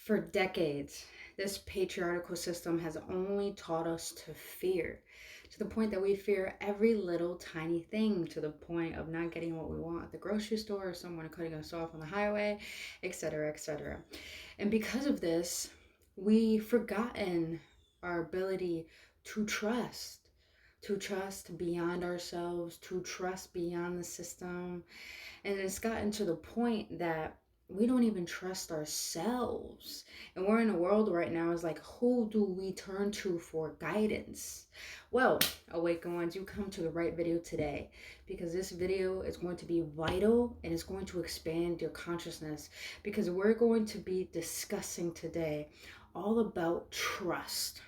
For decades, this patriarchal system has only taught us to fear, to the point that we fear every little tiny thing, to the point of not getting what we want at the grocery store, or someone cutting us off on the highway, etc., etc. And because of this, we've forgotten our ability to trust beyond ourselves, to trust beyond the system. And it's gotten to the point that we don't even trust ourselves. And we're in a world right now, is like, who do we turn to for guidance? Well, awakened ones, you come to the right video today, because this video is going to be vital and it's going to expand your consciousness, because we're going to be discussing today all about trust.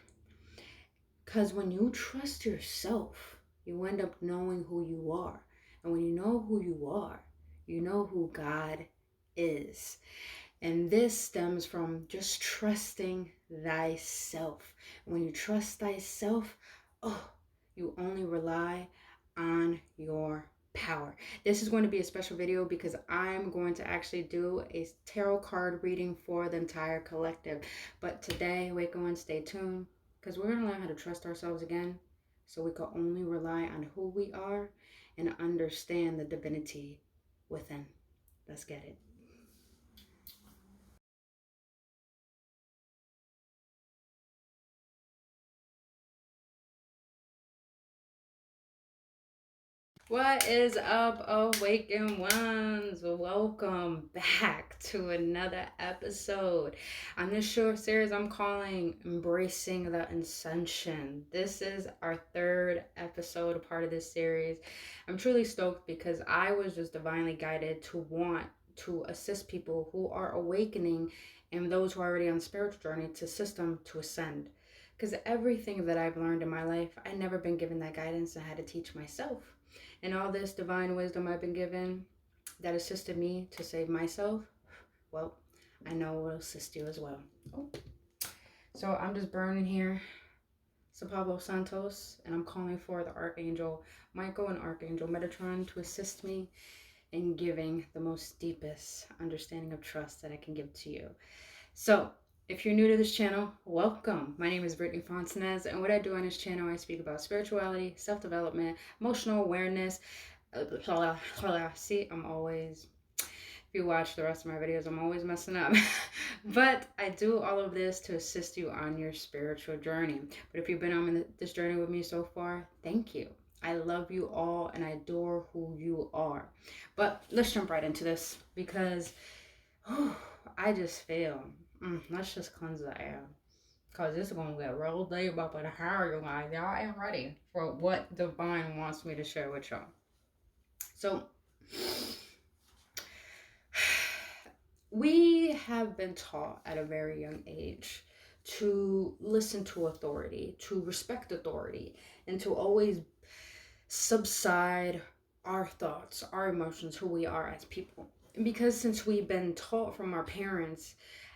Because when you trust yourself, you end up knowing who you are. And when you know who you are, you know who God is. And this stems from just trusting thyself. And when you trust thyself, oh, you only rely on your power. This is going to be a special video because I'm going to actually do a tarot card reading for the entire collective. But today, wake on, stay tuned, because we're going to learn how to trust ourselves again, so we can only rely on who we are and understand the divinity within. Let's get it. What is up, awakened ones? Welcome back to another episode on this short series I'm calling Embracing the Ascension. This is our third episode, a part of this series. I'm truly stoked because I was just divinely guided to want to assist people who are awakening and those who are already on spiritual journey to assist them to ascend. Because everything that I've learned in my life, I've never been given that guidance. I had to teach myself. And all this divine wisdom I've been given that assisted me to save myself, well, I know it will assist you as well. Oh. So I'm just burning here, San Pablo Santos, and I'm calling for the Archangel Michael and Archangel Metatron to assist me in giving the most deepest understanding of trust that I can give to you. So, if you're new to this channel, welcome. My name is Brittany Fontanez, and what I do on this channel, I speak about spirituality, self-development, emotional awareness. See, I'm always, if you watch the rest of my videos, I'm always messing up. But I do all of this to assist you on your spiritual journey. But if you've been on this journey with me so far, thank you. I love you all, and I adore who you are. But let's jump right into this, because I just feel, let's just cleanse the air. Because this is going to get real deep up in the hair, you guys. Y'all ain't ready for what Divine wants me to share with y'all. So, we have been taught at a very young age to listen to authority, to respect authority, and to always subside our thoughts, our emotions, who we are as people. And because since we've been taught from our parents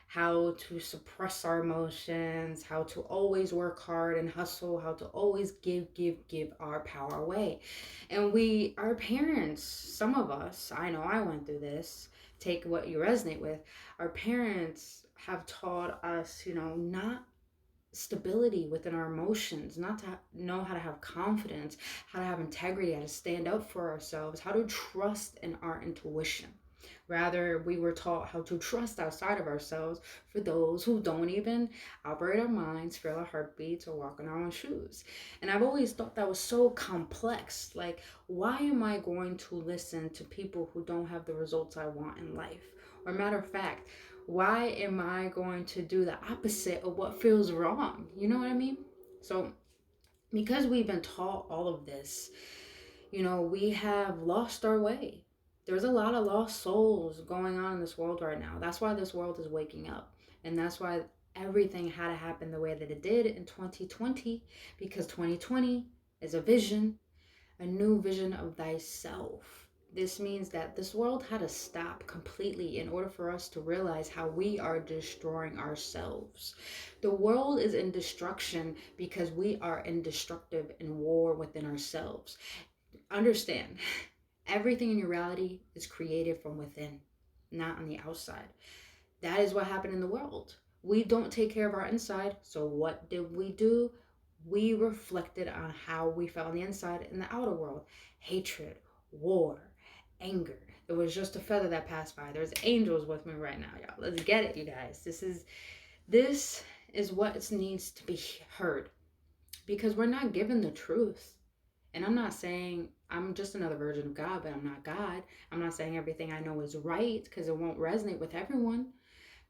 how to suppress our emotions, how to always work hard and hustle, how to always give our power away. And our parents, some of us, I know I went through this, take what you resonate with. Our parents have taught us, not stability within our emotions, not to know how to have confidence, how to have integrity, how to stand up for ourselves, how to trust in our intuition. Rather, we were taught how to trust outside of ourselves for those who don't even operate our minds, feel our heartbeats, or walk in our own shoes. And I've always thought that was so complex. Like, why am I going to listen to people who don't have the results I want in life? Or matter of fact, why am I going to do the opposite of what feels wrong? You know what I mean? So, because we've been taught all of this, we have lost our way. There's a lot of lost souls going on in this world right now. That's why this world is waking up. And that's why everything had to happen the way that it did in 2020, because 2020 is a vision, a new vision of thyself. This means that this world had to stop completely in order for us to realize how we are destroying ourselves. The world is in destruction because we are indestructible in war within ourselves. Understand, everything in your reality is created from within, not on the outside. That is what happened in the world. We don't take care of our inside. So what did we do? We reflected on how we felt on the inside in the outer world. Hatred, war, anger. It was just a feather that passed by. There's angels with me right now, y'all. Let's get it, you guys. This is what needs to be heard, because we're not given the truth. And I'm not saying I'm just another version of God, but I'm not God. I'm not saying everything I know is right, because it won't resonate with everyone.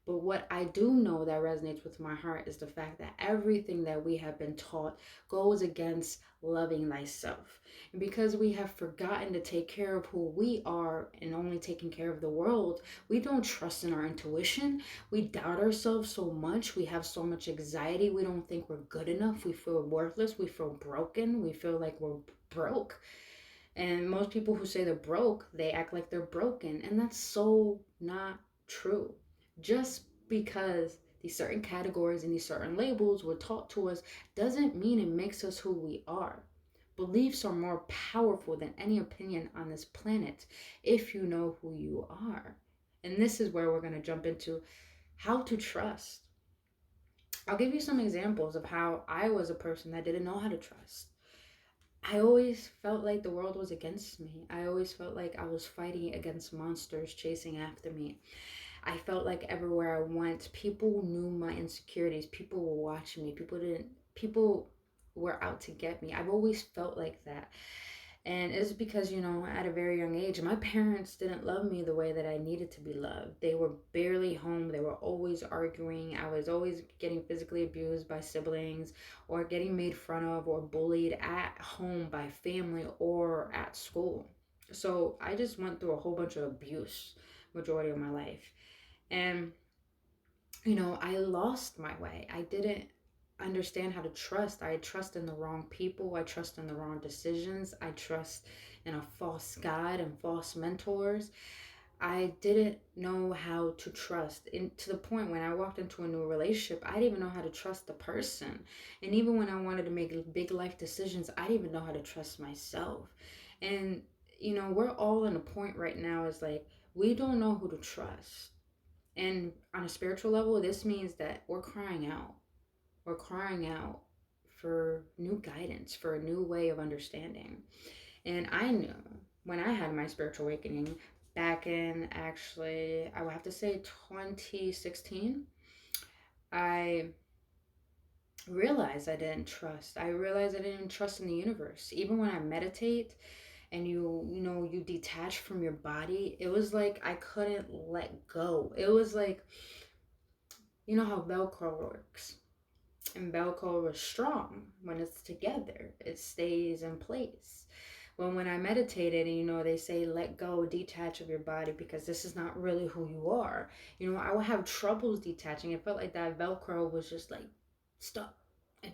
But what I do know that resonates with my heart is the fact that everything that we have been taught goes against loving thyself. And because we have forgotten to take care of who we are and only taking care of the world, we don't trust in our intuition. We doubt ourselves so much. We have so much anxiety. We don't think we're good enough. We feel worthless. We feel broken. We feel like we're broke. And most people who say they're broke, they act like they're broken. And that's so not true. Just because these certain categories and these certain labels were taught to us doesn't mean it makes us who we are. Beliefs are more powerful than any opinion on this planet if you know who you are. And this is where we're going to jump into how to trust. I'll give you some examples of how I was a person that didn't know how to trust. I always felt like the world was against me. I always felt like I was fighting against monsters chasing after me. I felt like everywhere I went, people knew my insecurities. People were watching me. People were out to get me. I've always felt like that. And it's because, at a very young age, my parents didn't love me the way that I needed to be loved. They were barely home. They were always arguing. I was always getting physically abused by siblings, or getting made fun of or bullied at home by family or at school. So I just went through a whole bunch of abuse majority of my life. And, I lost my way. I didn't understand how to trust. I trust in the wrong people. I trust in the wrong decisions. I trust in a false God and false mentors. I didn't know how to trust, and to the point when I walked into a new relationship, I didn't even know how to trust the person. And even when I wanted to make big life decisions, I didn't even know how to trust myself. And we're all in a point right now, is like, we don't know who to trust. And on a spiritual level, this means that we're crying out. We're crying out for new guidance, for a new way of understanding. And I knew when I had my spiritual awakening back in, actually, I would have to say 2016, I realized I didn't trust. I realized I didn't trust in the universe. Even when I meditate and you detach from your body, it was like I couldn't let go. It was like, you know how Velcro works. And Velcro is strong when it's together. It stays in place. Well, when I meditated, and they say let go, detach of your body, because this is not really who you are. I would have troubles detaching. It felt like that Velcro was just like stuck and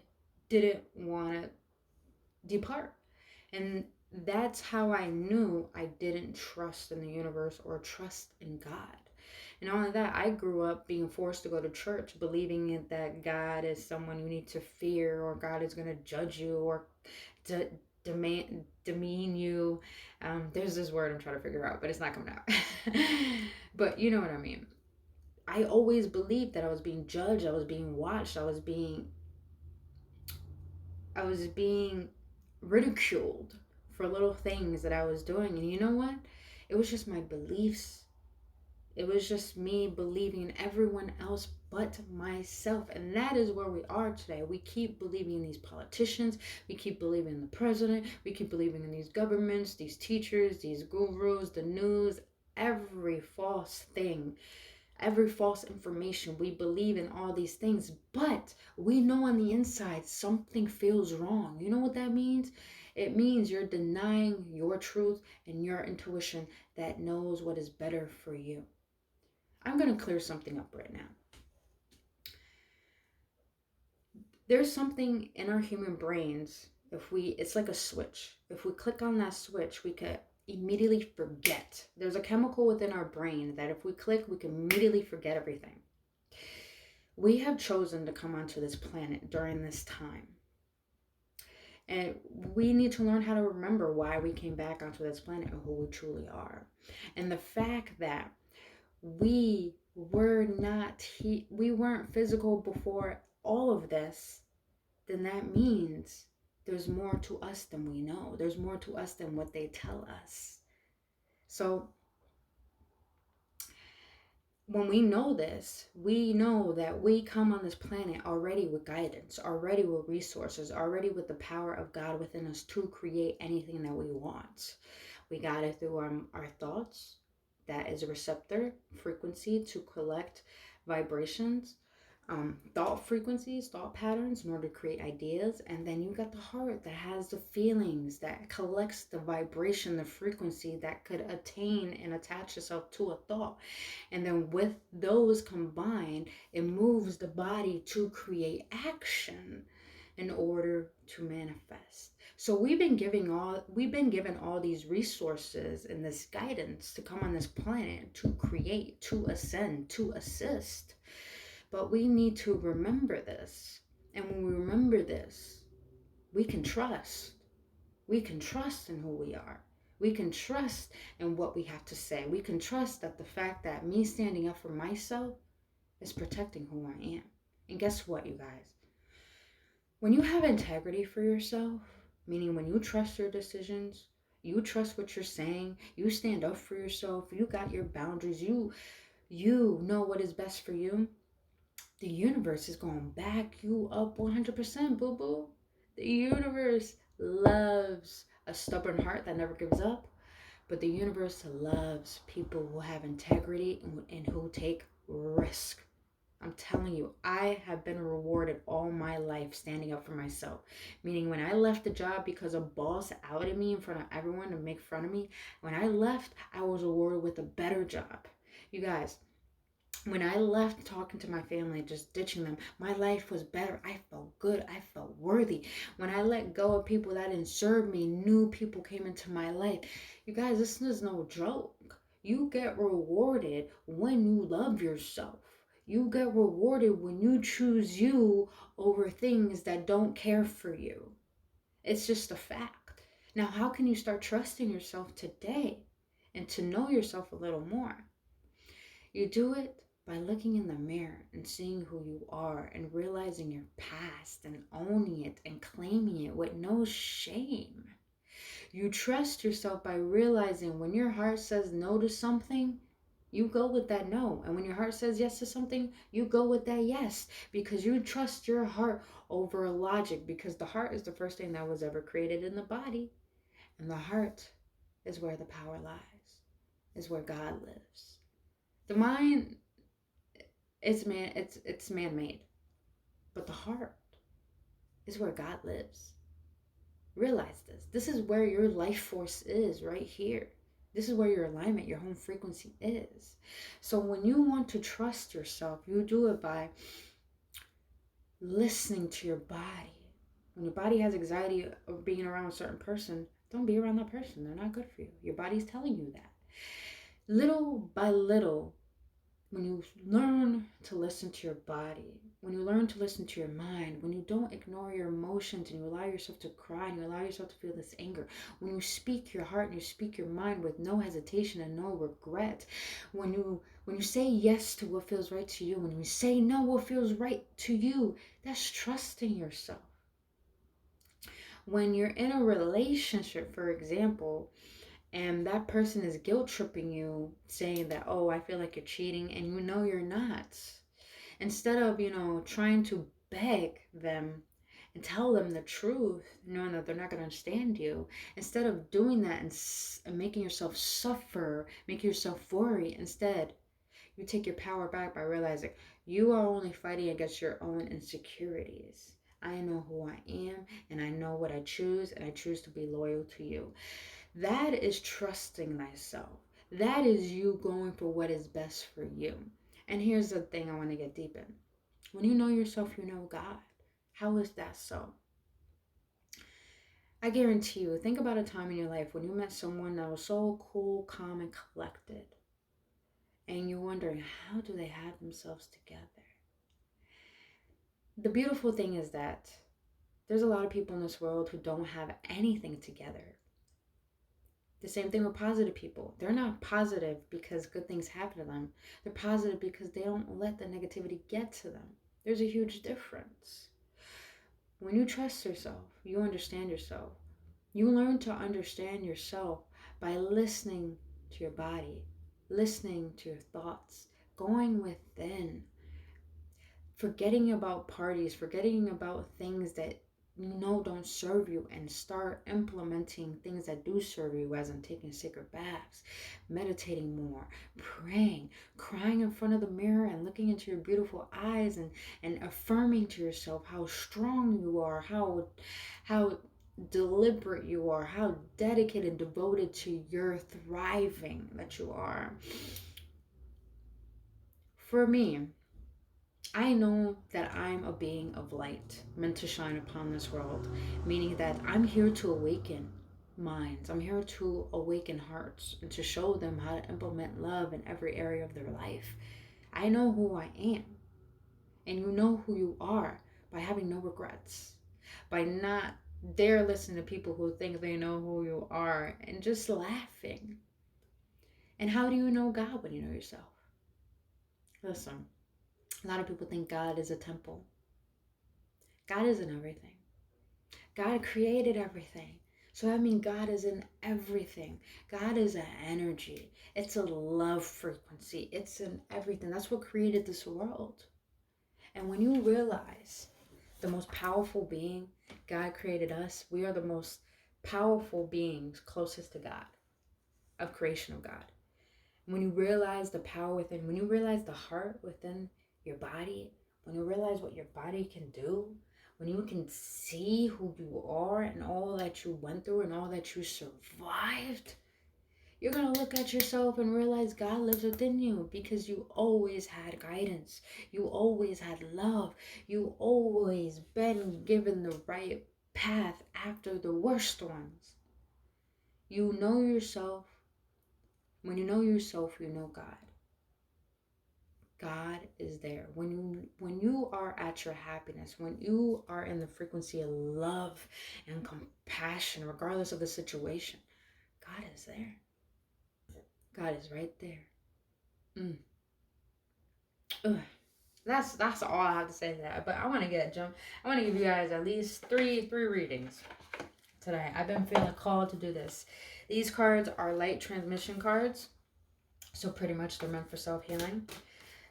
didn't want to depart. And that's how I knew I didn't trust in the universe or trust in God. And not only that, I grew up being forced to go to church, believing that God is someone you need to fear, or God is going to judge you, or to demean you. There's this word I'm trying to figure out, but it's not coming out. But you know what I mean. I always believed that I was being judged, I was being watched, I was being ridiculed for little things that I was doing. And you know what? It was just my beliefs. It was just me believing in everyone else but myself. And that is where we are today. We keep believing in these politicians. We keep believing in the president. We keep believing in these governments, these teachers, these gurus, the news, every false thing, every false information. We believe in all these things, but we know on the inside something feels wrong. You know what that means? It means you're denying your truth and your intuition that knows what is better for you. I'm going to clear something up right now. There's something in our human brains, it's like a switch. If we click on that switch, we could immediately forget. There's a chemical within our brain that if we click, we can immediately forget everything. We have chosen to come onto this planet during this time. And we need to learn how to remember why we came back onto this planet and who we truly are. And the fact that we we weren't physical before all of this, then that means there's more to us than we know. There's more to us than what they tell us. So when we know this, we know that we come on this planet already with guidance, already with resources, already with the power of God within us to create anything that we want. We got it through our thoughts. That is a receptor frequency to collect vibrations, thought frequencies, thought patterns in order to create ideas. And then you got the heart that has the feelings, that collects the vibration, the frequency that could attain and attach itself to a thought. And then with those combined, it moves the body to create action in order to manifest. So we've been given all these resources and this guidance to come on this planet to create, to ascend, to assist. But we need to remember this. And when we remember this, we can trust. We can trust in who we are. We can trust in what we have to say. We can trust that the fact that me standing up for myself is protecting who I am. And guess what, you guys? When you have integrity for yourself, meaning when you trust your decisions, you trust what you're saying, you stand up for yourself, you got your boundaries, you know what is best for you, the universe is going to back you up 100%, boo-boo. The universe loves a stubborn heart that never gives up, but the universe loves people who have integrity and who take risk. I'm telling you, I have been rewarded all my life standing up for myself. Meaning when I left the job because a boss outed me in front of everyone to make fun of me, when I left, I was rewarded with a better job. You guys, when I left talking to my family, just ditching them, my life was better. I felt good. I felt worthy. When I let go of people that didn't serve me, new people came into my life. You guys, this is no joke. You get rewarded when you love yourself. You get rewarded when you choose you over things that don't care for you. It's just a fact. Now, how can you start trusting yourself today and to know yourself a little more? You do it by looking in the mirror and seeing who you are and realizing your past and owning it and claiming it with no shame. You trust yourself by realizing when your heart says no to something, you go with that no. And when your heart says yes to something, you go with that yes. Because you trust your heart over logic. Because the heart is the first thing that was ever created in the body. And the heart is where the power lies, is where God lives. The mind, it's man-made. But the heart is where God lives. Realize this. This is where your life force is, right here. This is where your alignment, your home frequency is. So when you want to trust yourself, you do it by listening to your body. When your body has anxiety of being around a certain person, don't be around that person. They're not good for you. Your body's telling you that. Little by little, when you learn to listen to your body, when you learn to listen to your mind, when you don't ignore your emotions and you allow yourself to cry and you allow yourself to feel this anger, when you speak your heart and you speak your mind with no hesitation and no regret, when you say yes to what feels right to you, when you say no what feels right to you, that's trusting yourself. When you're in a relationship, for example, and that person is guilt tripping you, saying that, oh, I feel like you're cheating, and you know you're not. Instead of, trying to beg them and tell them the truth, knowing that they're not going to understand you, instead of doing that and making yourself suffer, making yourself worry, instead, you take your power back by realizing you are only fighting against your own insecurities. I know who I am, and I know what I choose, and I choose to be loyal to you. That is trusting thyself. That is you going for what is best for you. And here's the thing I want to get deep in. When you know yourself, you know God. How is that so? I guarantee you, think about a time in your life when you met someone that was so cool, calm, and collected. And you're wondering, how do they have themselves together? The beautiful thing is that there's a lot of people in this world who don't have anything together. The same thing with positive people. They're not positive because good things happen to them. They're positive because they don't let the negativity get to them. There's a huge difference. When you trust yourself, you understand yourself. You learn to understand yourself by listening to your body, listening to your thoughts, going within, forgetting about parties, forgetting about things that you know don't serve you, and start implementing things that do serve you, as in taking sacred baths, meditating more, praying, crying in front of the mirror and looking into your beautiful eyes, and affirming to yourself how strong you are, how deliberate you are, how dedicated and devoted to your thriving that you are. For me, I know that I'm a being of light, meant to shine upon this world, meaning that I'm here to awaken minds. I'm here to awaken hearts and to show them how to implement love in every area of their life. I know who I am, and you know who you are by having no regrets, by not dare listening to people who think they know who you are and just laughing. And how do you know God when you know yourself? Listen, a lot of people think God is a temple. God isn't everything. God created everything. So I mean, God is in everything. God is an energy. It's a love frequency. It's in everything. That's what created this world. And when you realize the most powerful being, God created us, we are the most powerful beings closest to God, of creation of God. When you realize the power within, when you realize the heart within your body, when you realize what your body can do, when you can see who you are and all that you went through and all that you survived, you're going to look at yourself and realize God lives within you, because you always had guidance. You always had love. You always been given the right path after the worst ones. You know yourself. When you know yourself, you know God. God is there. When you are at your happiness, when you are in the frequency of love and compassion, regardless of the situation, God is there. God is right there. That's all I have to say to that. But I want to get a jump. I want to give you guys at least three readings today. I've been feeling called to do this. These cards are light transmission cards, so pretty much they're meant for self-healing.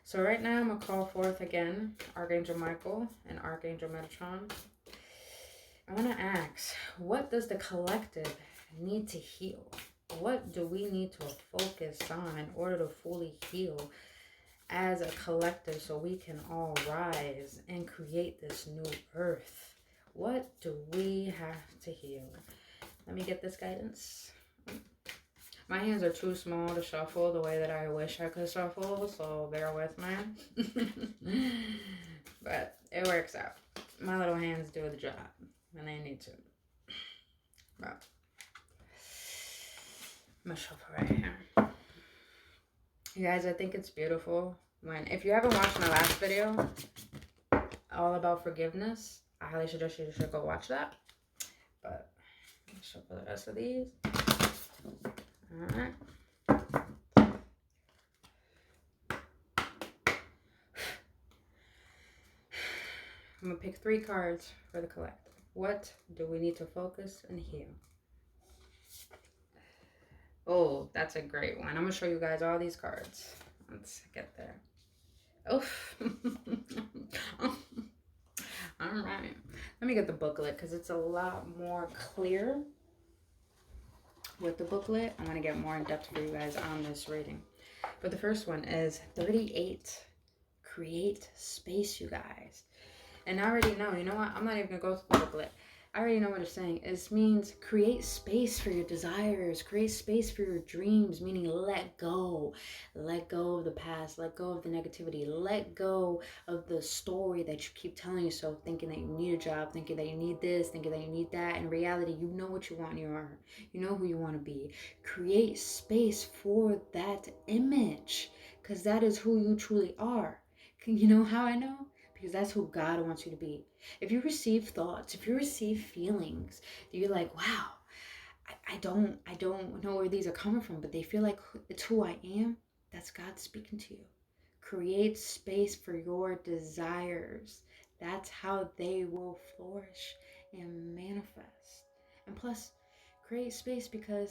So right now I'm going to call forth again Archangel Michael and Archangel Metatron. I want to ask, what does the collective need to heal? What do we need to focus on in order to fully heal as a collective so we can all rise and create this new earth? What do we have to heal? Let me get this guidance. My hands are too small to shuffle the way that I wish I could shuffle, so bear with me. But it works out. My little hands do the job when they need to. But I'm gonna shuffle right here. You guys, I think it's beautiful when, if you haven't watched my last video all about forgiveness, I highly suggest you should go watch that. But I'll shuffle the rest of these. Alright. I'm going to pick 3 cards for the collective. What do we need to focus and heal? Oh, that's a great one. I'm going to show you guys all these cards. Let's get there. Oof. Alright. Let me get the booklet because it's a lot more clear with the booklet. I'm going to get more in depth for you guys on this reading. But the first one is 38. Create space, you guys. And I already know, you know what? I'm not even going to go through the booklet. I already know what it's saying. It means create space for your desires. Create space for your dreams, meaning let go. Let go of the past. Let go of the negativity. Let go of the story that you keep telling yourself, thinking that you need a job, thinking that you need this, thinking that you need that. In reality, you know what you want in your heart. You know who you want to be. Create space for that image, because that is who you truly are. You know how I know? Because that's who God wants you to be. If you receive thoughts, if you receive feelings, you're like, wow, I don't know where these are coming from, but they feel like it's who I am. That's God speaking to you. Create space for your desires. That's how they will flourish and manifest. And plus, create space, because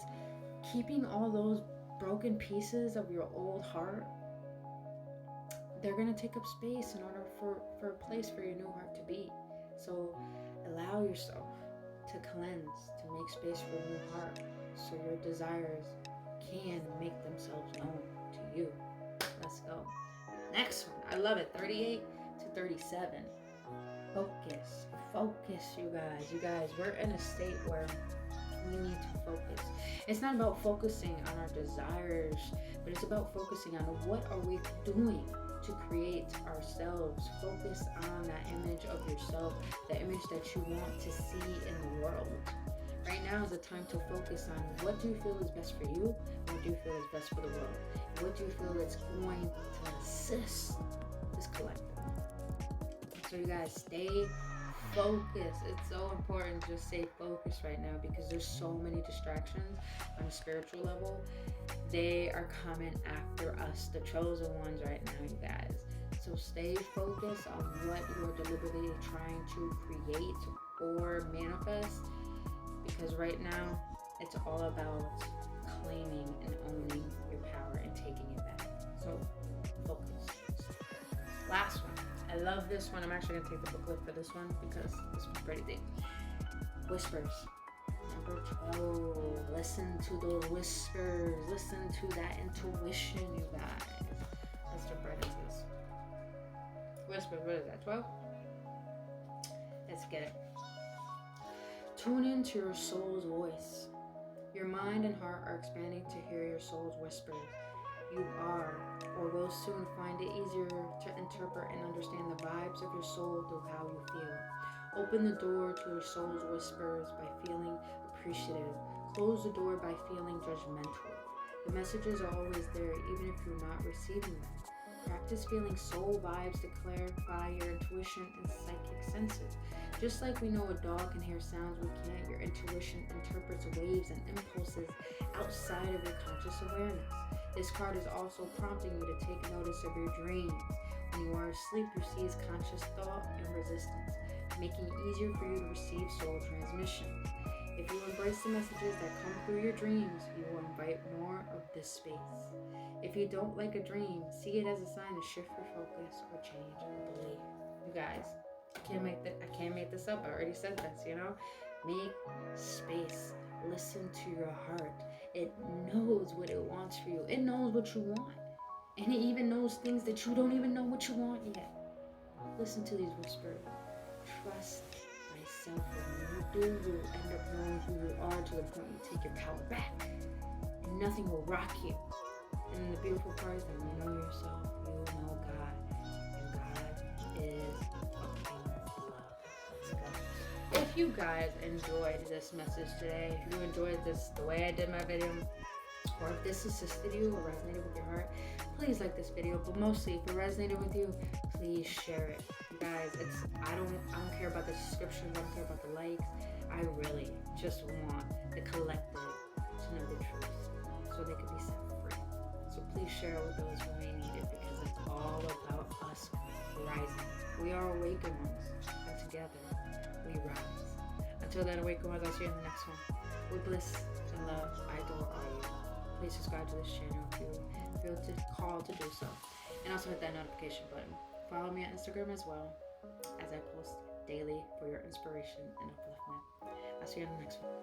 keeping all those broken pieces of your old heart, they're going to take up space in order for a place for your new heart to be. So allow yourself to cleanse, to make space for a new heart, so your desires can make themselves known to you. Let's go. Next one. I love it. 38 to 37. Focus. Focus, you guys. You guys, we're in a state where we need to focus. It's not about focusing on our desires, but it's about focusing on what are we doing to create ourselves. Focus on that image of yourself, the image that you want to see in the world. Right now is a time to focus on what do you feel is best for you, what do you feel is best for the world, what do you feel is going to assist this collective. So you guys, stay focused. It's so important to just stay focused right now, because there's so many distractions on a spiritual level. They are coming after us, the chosen ones, right now, you guys. So stay focused on what you're deliberately trying to create or manifest, because right now it's all about claiming and owning your power and taking it back. So focus. Last one. I love this one. I'm actually going to take the booklet for this one, because this one's pretty deep. Whispers. Number 12. Listen to those whispers. Listen to that intuition, you guys. Let's jump right into this. Whispers, what is that, 12? Let's get it. Tune into your soul's voice. Your mind and heart are expanding to hear your soul's whispers. You are, or will soon find it easier to interpret and understand the vibes of your soul through how you feel. Open the door to your soul's whispers by feeling appreciative. Close the door by feeling judgmental. The messages are always there, even if you're not receiving them. Practice feeling soul vibes to clarify your intuition and psychic senses. Just like we know a dog can hear sounds we can't, your intuition interprets waves and impulses outside of your conscious awareness. This card is also prompting you to take notice of your dreams. When you are asleep, you seize conscious thought and resistance, making it easier for you to receive soul transmission. If you embrace the messages that come through your dreams, you will invite more of this space. If you don't like a dream, see it as a sign to shift your focus or change a belief. You guys, I can't make this up. I already said this, Make space. Listen to your heart. It knows what it wants for you. It knows what you want. And it even knows things that you don't even know what you want yet. Listen to these whispers. Trust thyself. When you do, you'll end up knowing who you are to the point you take your power back. And nothing will rock you. And the beautiful part is that when you know yourself, you will know God. And God is fucking love. Let's go. If you guys enjoyed this message today, if you enjoyed this the way I did my video, or if this assisted you or resonated with your heart, please like this video. But mostly, if it resonated with you, please share it. You guys, I don't care about the subscriptions, I don't care about the likes. I really just want the collective to know the truth, so they could be set free. So please share it with those who may need it, because it's all about us rising. We are awakened ones, and together we rise. Until then, awaken ones, I'll see you in the next one. With bliss and love, I adore all you. Please subscribe to this channel if you feel called to do so. And also hit that notification button. Follow me on Instagram as well, as I post daily for your inspiration and upliftment. I'll see you in the next one.